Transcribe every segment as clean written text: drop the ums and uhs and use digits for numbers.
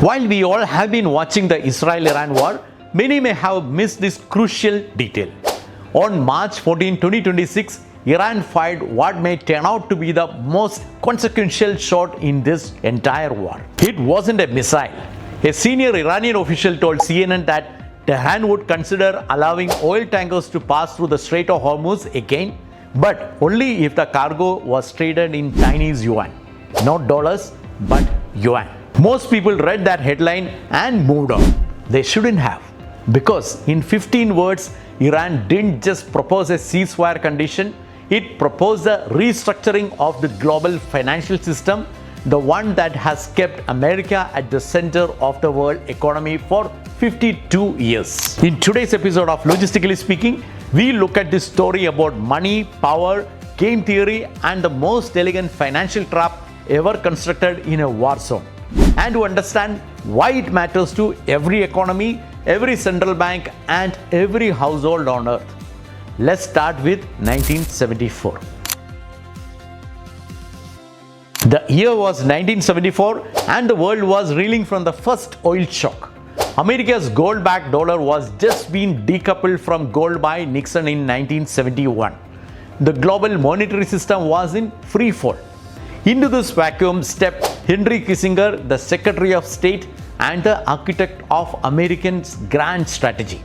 While we all have been watching the Israel-Iran war, many may have missed this crucial detail. On March 14, 2026, Iran fired what may turn out to be the most consequential shot in this entire war. It wasn't a missile. A senior Iranian official told CNN that Tehran would consider allowing oil tankers to pass through the Strait of Hormuz again, but only if the cargo was traded in Chinese yuan. Not dollars, but yuan. Most people read that headline and moved on. They shouldn't have. Because in 15 words, Iran didn't just propose a ceasefire condition, it proposed a restructuring of the global financial system, the one that has kept America at the center of the world economy for 52 years. In today's episode of Logistically Speaking, we look at this story about money, power, game theory, and the most elegant financial trap ever constructed in a war zone. And to understand why it matters to every economy, every central bank, and every household on earth. Let's start with 1974. The year was 1974 and the world was reeling from the first oil shock. America's gold-backed dollar was just being decoupled from gold by Nixon in 1971. The global monetary system was in free fall. Into this vacuum stepped Henry Kissinger, the Secretary of State and the architect of America's grand strategy.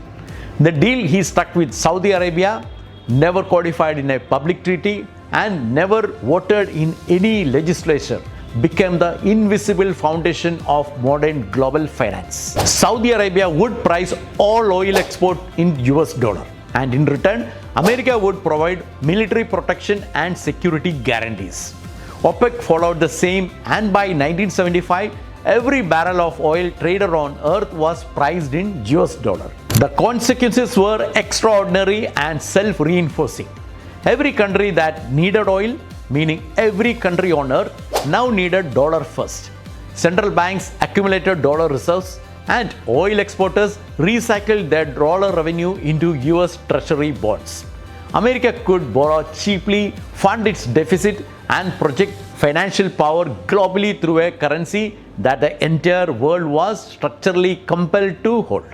The deal he struck with Saudi Arabia, never codified in a public treaty and never voted in any legislature, became the invisible foundation of modern global finance. Saudi Arabia would price all oil export in US dollar, and in return, America would provide military protection and security guarantees. OPEC followed the same, and by 1975, every barrel of oil traded on earth was priced in US dollar. The consequences were extraordinary and self-reinforcing. Every country that needed oil, meaning every country on earth, now needed dollar first. Central banks accumulated dollar reserves and oil exporters recycled their dollar revenue into US Treasury bonds. America could borrow cheaply, fund its deficit, and project financial power globally through a currency that the entire world was structurally compelled to hold.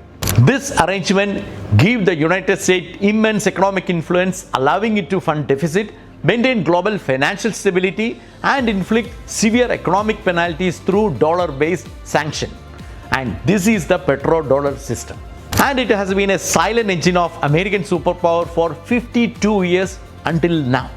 This arrangement gave the United States immense economic influence, allowing it to fund deficit, maintain global financial stability, and inflict severe economic penalties through dollar-based sanction. And this is the petrodollar system. And it has been a silent engine of American superpower for 52 years until now.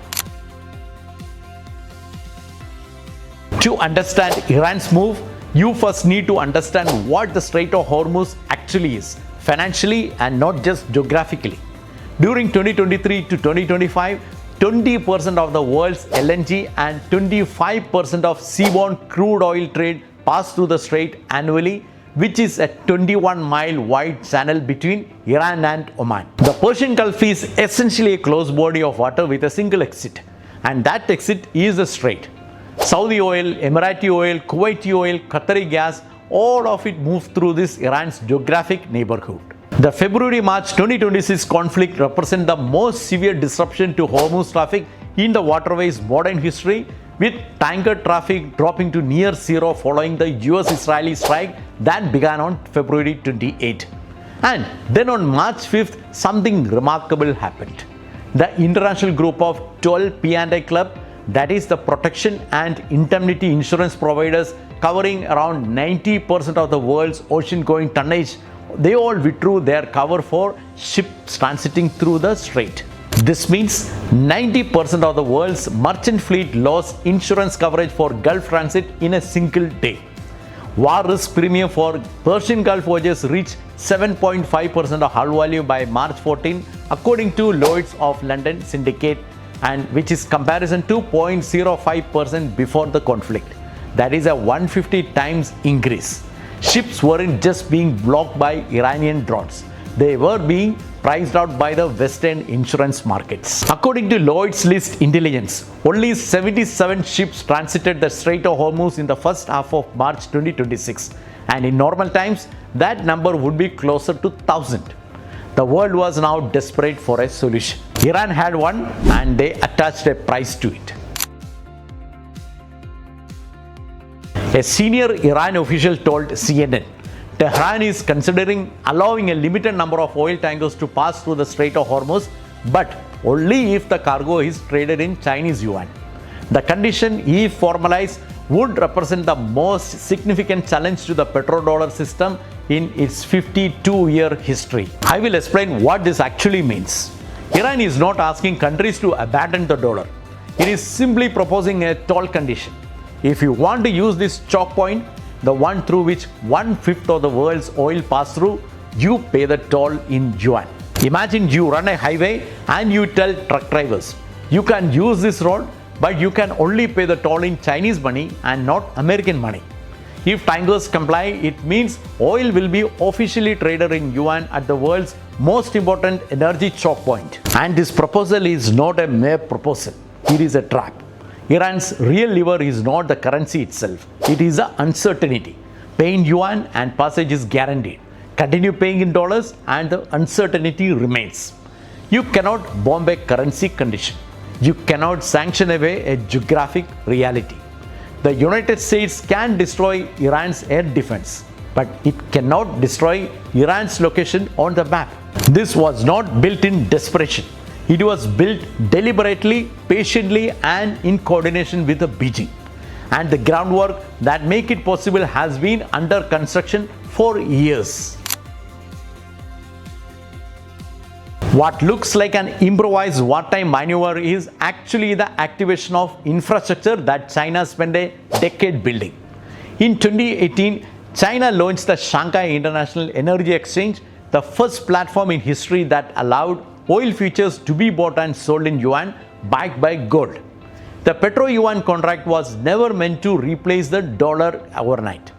To understand Iran's move, you first need to understand what the Strait of Hormuz actually is, financially and not just geographically. During 2023 to 2025, 20% of the world's LNG and 25% of seaborne crude oil trade pass through the strait annually, which is a 21-mile wide channel between Iran and Oman. The Persian Gulf is essentially a closed body of water with a single exit, and that exit is the strait. Saudi oil, Emirati oil, Kuwaiti oil, Qatari gas, all of it moves through this Iran's geographic neighborhood. The February-March 2026 conflict represents the most severe disruption to Hormuz traffic in the waterway's modern history, with tanker traffic dropping to near zero following the US-Israeli strike that began on February 28. And then on March 5th, something remarkable happened. The international group of 12 P&I Club, that is the protection and indemnity insurance providers covering around 90% of the world's ocean-going tonnage, they all withdrew their cover for ships transiting through the strait. This means 90% of the world's merchant fleet lost insurance coverage for Gulf transit in a single day. War risk premium for Persian Gulf voyages reached 7.5% of hull value by March 14, according to Lloyd's of London syndicate, and which is comparison to 0.05% before the conflict. That is a 150 times increase. Ships weren't just being blocked by Iranian drones. They were being priced out by the Western insurance markets. According to Lloyd's List Intelligence, only 77 ships transited the Strait of Hormuz in the first half of March 2026. And in normal times, that number would be closer to 1,000. The world was now desperate for a solution. Iran had one, and they attached a price to it. A senior Iran official told CNN, Tehran is considering allowing a limited number of oil tankers to pass through the Strait of Hormuz, but only if the cargo is traded in Chinese yuan. The condition, if formalized, would represent the most significant challenge to the petrodollar system in its 52-year history. I will explain what this actually means. Iran is not asking countries to abandon the dollar. It is simply proposing a toll condition. If you want to use this choke point, the one through which 1/5 of the world's oil pass through, you pay the toll in yuan. Imagine you run a highway and you tell truck drivers, you can use this road, but you can only pay the toll in Chinese money and not American money. If tankers comply, it means oil will be officially traded in yuan at the world's most important energy choke point. And this proposal is not a mere proposal. It is a trap. Iran's real lever is not the currency itself. It is the uncertainty. Pay in yuan and passage is guaranteed. Continue paying in dollars and the uncertainty remains. You cannot bomb a currency condition. You cannot sanction away a geographic reality. The United States can destroy Iran's air defense, but it cannot destroy Iran's location on the map. This was not built in desperation. It was built deliberately, patiently, and in coordination with Beijing. And the groundwork that make it possible has been under construction for years. What looks like an improvised wartime maneuver is actually the activation of infrastructure that China spent a decade building. In 2018, China launched the Shanghai International Energy Exchange, the first platform in history that allowed oil futures to be bought and sold in yuan backed by gold. The petro-yuan contract was never meant to replace the dollar overnight.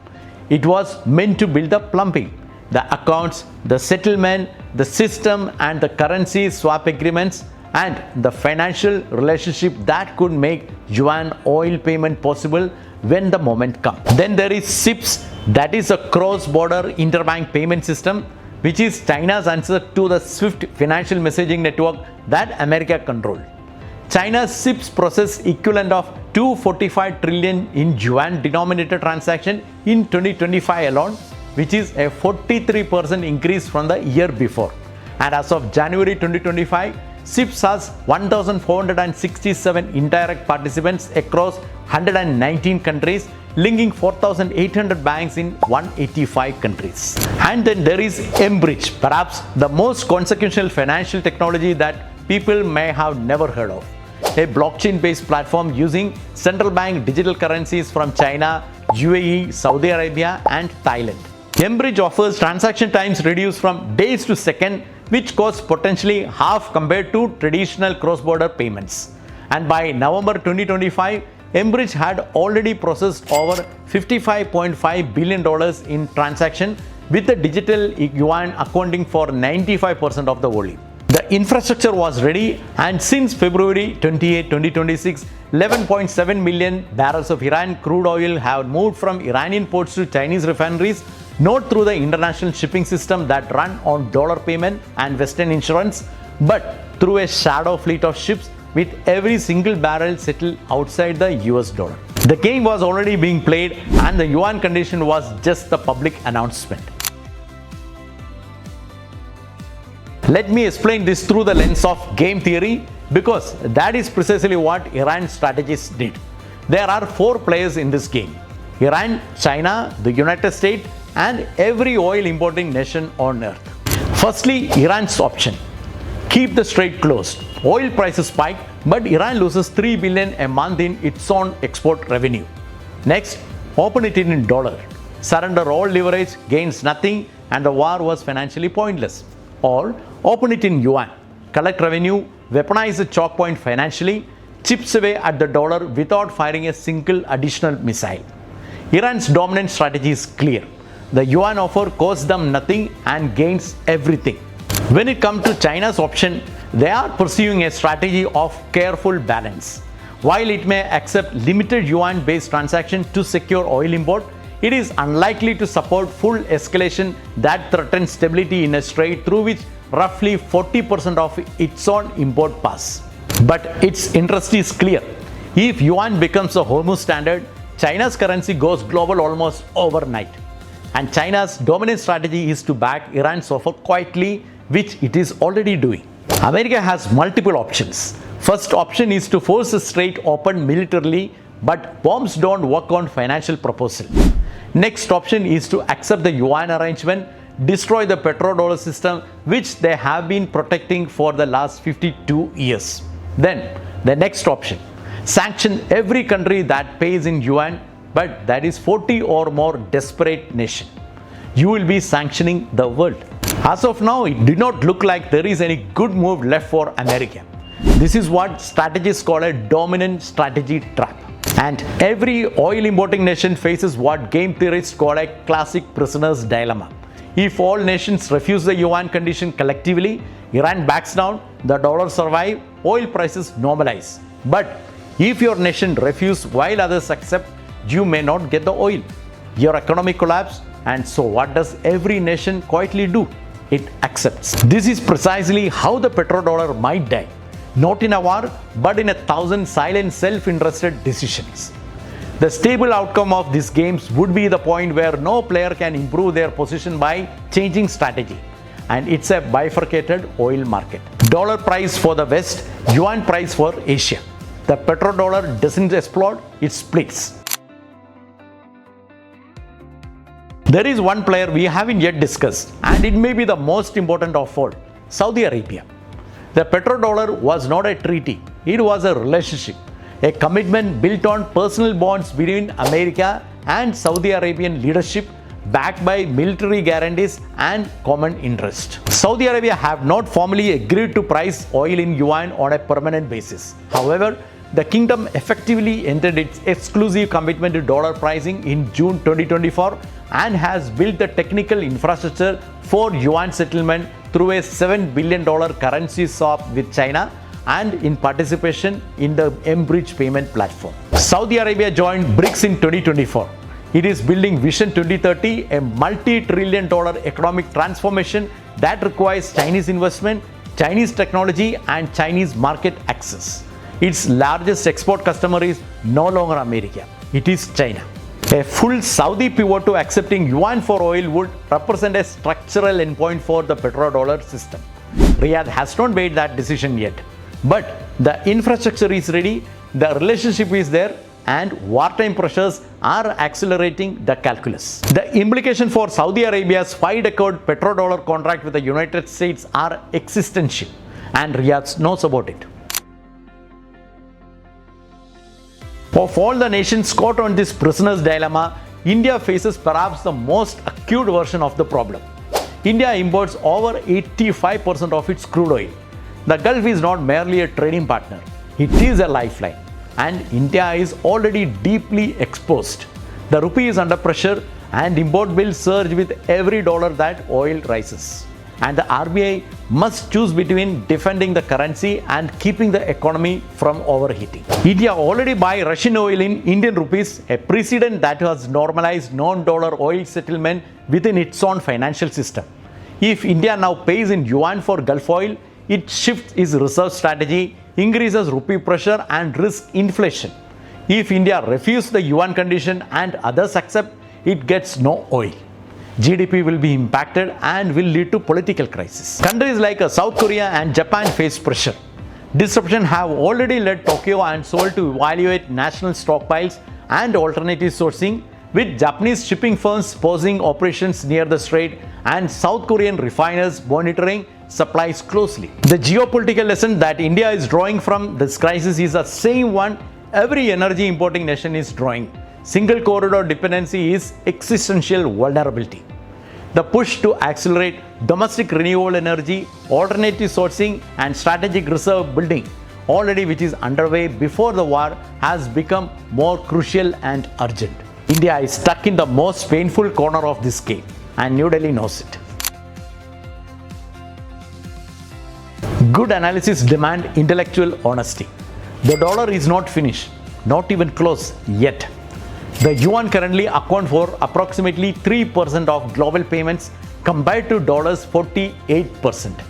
It was meant to build the plumbing, the accounts, the settlement, the system, and the currency swap agreements, and the financial relationship that could make yuan oil payment possible when the moment comes. Then there is SIPS, that is a cross-border interbank payment system, which is China's answer to the SWIFT financial messaging network that America controlled. China's SIPS process equivalent of 245 trillion in yuan denominated transaction in 2025 alone, which is a 43% increase from the year before. And as of January 2025, SIPS has 1,467 indirect participants across 119 countries, linking 4,800 banks in 185 countries. And then there is 𝐾𝐮𝒴, perhaps the most consequential financial technology that people may have never heard of. A blockchain-based platform using central bank digital currencies from China, UAE, Saudi Arabia, and Thailand. 𝐾𝐮𝒴 offers transaction times reduced from days to seconds, which costs potentially half compared to traditional cross-border payments. And by November 2025, 𝐾𝐮𝒴 had already processed over $55.5 billion in transactions, with the digital yuan accounting for 95% of the volume. The infrastructure was ready, and since February 28, 2026, 11.7 million barrels of Iran crude oil have moved from Iranian ports to Chinese refineries, not through the international shipping system that run on dollar payment and Western insurance, but through a shadow fleet of ships with every single barrel settled outside the US dollar. The game was already being played, and the yuan condition was just the public announcement. Let me explain this through the lens of game theory, because that is precisely what Iran strategists did. There are 4 players in this game: Iran, China, the United States, and every oil importing nation on earth. Firstly, Iran's option. Keep the strait closed. Oil prices spike, but Iran loses $3 billion a month in its own export revenue. Next, open it in dollar. Surrender all leverage, gains nothing, and the war was financially pointless. Or open it in yuan. Collect revenue, weaponize the choke point financially, chips away at the dollar without firing a single additional missile. Iran's dominant strategy is clear. The yuan offer costs them nothing and gains everything. When it comes to China's option, they are pursuing a strategy of careful balance. While it may accept limited yuan-based transactions to secure oil import, it is unlikely to support full escalation that threatens stability in a strait through which roughly 40% of its own import pass. But its interest is clear. If yuan becomes the Hormuz standard, China's currency goes global almost overnight. And China's dominant strategy is to back Iran's offer quietly, which it is already doing. America has multiple options. First option is to force the Strait open militarily, but bombs don't work on financial proposal. Next option is to accept the yuan arrangement, destroy the petrodollar system, which they have been protecting for the last 52 years. Then, the next option, sanction every country that pays in yuan, but that is 40 or more desperate nation. You will be sanctioning the world. As of now, it did not look like there is any good move left for America. This is what strategists call a dominant strategy trap. And every oil importing nation faces what game theorists call a classic prisoner's dilemma. If all nations refuse the yuan condition collectively, Iran backs down, the dollar survives, oil prices normalize. But if your nation refuses while others accept, you may not get the oil. Your economy collapses, and so what does every nation quietly do? It accepts. This is precisely how the petrodollar might die. Not in a war, but in 1,000 silent self-interested decisions. The stable outcome of these games would be the point where no player can improve their position by changing strategy. And it's a bifurcated oil market. Dollar price for the West, yuan price for Asia. The petrodollar doesn't explode, it splits. There is one player we haven't yet discussed, and it may be the most important of all, Saudi Arabia. The petrodollar was not a treaty, it was a relationship, a commitment built on personal bonds between America and Saudi Arabian leadership, backed by military guarantees and common interest. Saudi Arabia have not formally agreed to price oil in yuan on a permanent basis. However, the kingdom effectively entered its exclusive commitment to dollar pricing in June 2024 and has built the technical infrastructure for yuan settlement through a $7 billion currency swap with China and in participation in the 𝐾𝐮𝐬𝐬 payment platform. Saudi Arabia joined BRICS in 2024. It is building Vision 2030, a multi-trillion-dollar economic transformation that requires Chinese investment, Chinese technology, and Chinese market access. Its largest export customer is no longer America, it is China. A full Saudi pivot to accepting yuan for oil would represent a structural endpoint for the petrodollar system. Riyadh has not made that decision yet, but the infrastructure is ready, the relationship is there, and wartime pressures are accelerating the calculus. The implication for Saudi Arabia's 5-decade petrodollar contract with the United States are existential, and Riyadh knows about it. Of all the nations caught on this prisoner's dilemma, India faces perhaps the most acute version of the problem. India imports over 85% of its crude oil. The Gulf is not merely a trading partner, it is a lifeline. And India is already deeply exposed. The rupee is under pressure and import bills surge with every dollar that oil rises. And the RBI must choose between defending the currency and keeping the economy from overheating. India already buys Russian oil in Indian rupees, a precedent that has normalized non-dollar oil settlement within its own financial system. If India now pays in yuan for Gulf oil, it shifts its reserve strategy, increases rupee pressure and risks inflation. If India refuses the yuan condition and others accept, it gets no oil. GDP will be impacted and will lead to political crisis. Countries like South Korea and Japan face pressure. Disruption have already led Tokyo and Seoul to evaluate national stockpiles and alternative sourcing, with Japanese shipping firms pausing operations near the strait and South Korean refiners monitoring supplies closely. The geopolitical lesson that India is drawing from this crisis is the same one every energy importing nation is drawing. Single corridor dependency is existential vulnerability. The push to accelerate domestic renewable energy, alternative sourcing, and strategic reserve building, already which is underway before the war, has become more crucial and urgent. India is stuck in the most painful corner of this game, and New Delhi knows it. Good analysis demand intellectual honesty. The dollar is not finished, not even close yet. The yuan currently accounts for approximately 3% of global payments compared to $48%.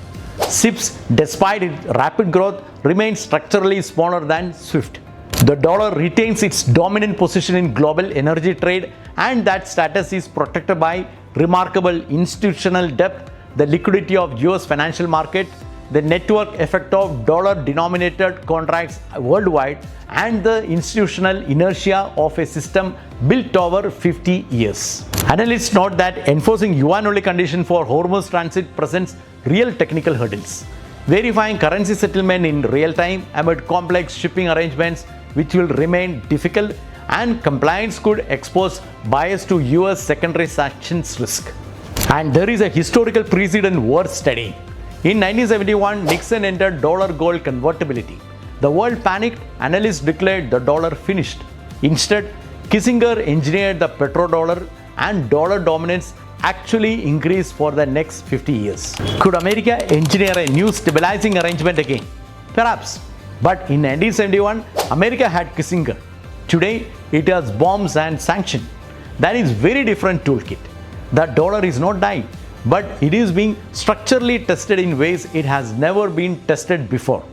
SIPS, despite its rapid growth, remains structurally smaller than SWIFT. The dollar retains its dominant position in global energy trade, and that status is protected by remarkable institutional depth, the liquidity of US financial market, the network effect of dollar-denominated contracts worldwide, and the institutional inertia of a system built over 50 years. Analysts note that enforcing yuan-only condition for Hormuz transit presents real technical hurdles. Verifying currency settlement in real time amid complex shipping arrangements which will remain difficult, and compliance could expose bias to US secondary sanctions risk. And there is a historical precedent worth studying. In 1971, Nixon entered dollar gold convertibility. The world panicked, analysts declared the dollar finished. Instead, Kissinger engineered the petrodollar, and dollar dominance actually increased for the next 50 years. Could America engineer a new stabilizing arrangement again? Perhaps. But in 1971, America had Kissinger. Today, it has bombs and sanctions. That is very different toolkit. The dollar is not dying, but it is being structurally tested in ways it has never been tested before.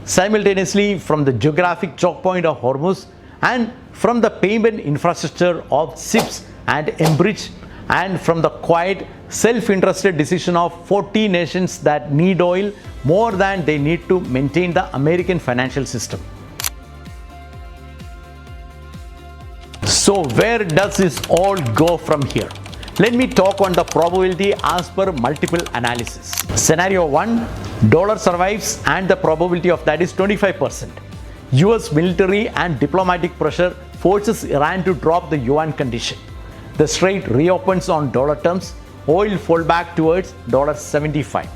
Simultaneously, from the geographic choke point of Hormuz and from the payment infrastructure of SIPs and 𝐾𝐮𝐬𝒃, and from the quiet, self-interested decision of 40 nations that need oil more than they need to maintain the American financial system. So where does this all go from here? Let me talk on the probability as per multiple analysis. Scenario 1, dollar survives, and the probability of that is 25%. US military and diplomatic pressure forces Iran to drop the yuan condition. The strait reopens on dollar terms, oil fall back towards $75.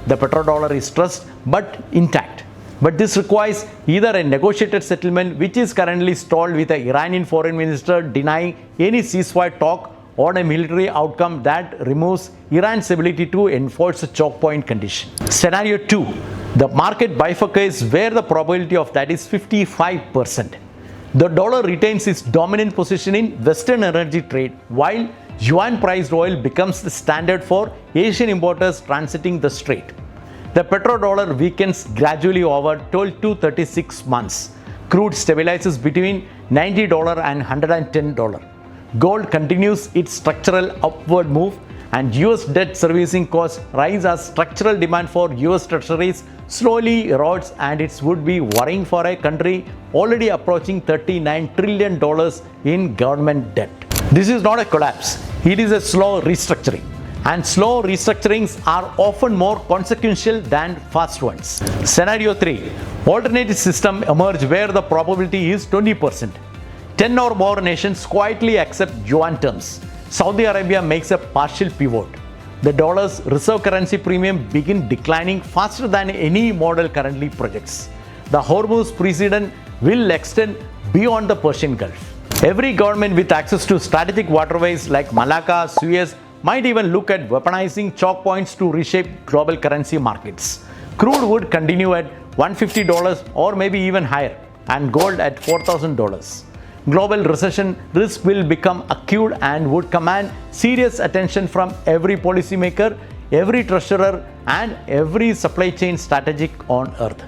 The petrodollar is stressed but intact. But this requires either a negotiated settlement, which is currently stalled with the Iranian foreign minister denying any ceasefire talk, or a military outcome that removes Iran's ability to enforce a choke point condition. Scenario 2, the market bifurcates where the probability of that is 55%. The dollar retains its dominant position in Western energy trade, while yuan-priced oil becomes the standard for Asian importers transiting the strait. The petrodollar weakens gradually over 12 to 36 months. Crude stabilizes between $90 and $110. Gold continues its structural upward move, and US debt servicing costs rise as structural demand for US treasuries slowly erodes, and it would be worrying for a country already approaching $39 trillion in government debt. This is not a collapse, it is a slow restructuring. And slow restructurings are often more consequential than fast ones. Scenario 3, alternative system emerge where the probability is 20%. 10 or more nations quietly accept yuan terms. Saudi Arabia makes a partial pivot. The dollar's reserve currency premium begins declining faster than any model currently projects. The Hormuz precedent will extend beyond the Persian Gulf. Every government with access to strategic waterways like Malacca, Suez might even look at weaponizing choke points to reshape global currency markets. Crude would continue at $150 or maybe even higher, and gold at $4,000. Global recession risk will become acute and would command serious attention from every policymaker, every treasurer, and every supply chain strategic on earth.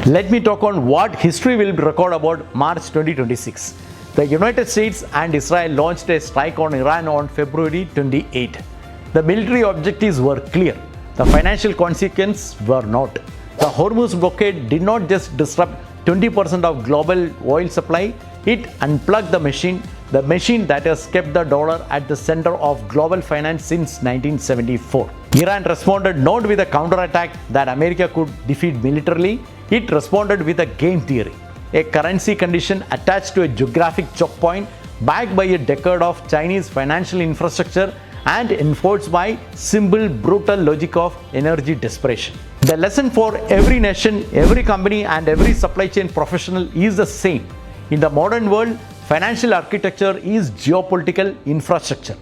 Let me talk on what history will record about March 2026. The United States and Israel launched a strike on Iran on February 28. The military objectives were clear. The financial consequences were not. The Hormuz blockade did not just disrupt 20% of global oil supply, it unplugged the machine that has kept the dollar at the center of global finance since 1974. Iran responded not with a counterattack that America could defeat militarily, it responded with a game theory, a currency condition attached to a geographic choke point, backed by a decade of Chinese financial infrastructure and enforced by simple, brutal logic of energy desperation. The lesson for every nation, every company, and every supply chain professional is the same. In the modern world, financial architecture is geopolitical infrastructure.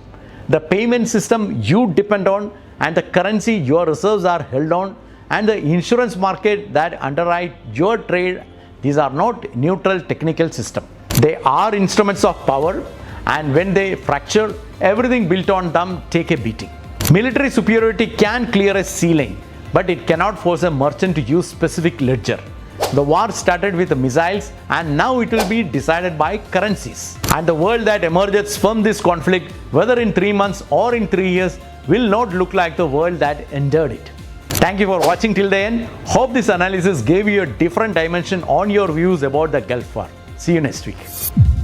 The payment system you depend on, and the currency your reserves are held on, and the insurance market that underwrite your trade, these are not neutral technical systems. They are instruments of power, and when they fracture, everything built on them take a beating. Military superiority can clear a ceiling, but it cannot force a merchant to use specific ledger. The war started with the missiles, and now it will be decided by currencies. And the world that emerges from this conflict, whether in 3 months or in 3 years, will not look like the world that endured it. Thank you for watching till the end. Hope this analysis gave you a different dimension on your views about the Gulf War. See you next week.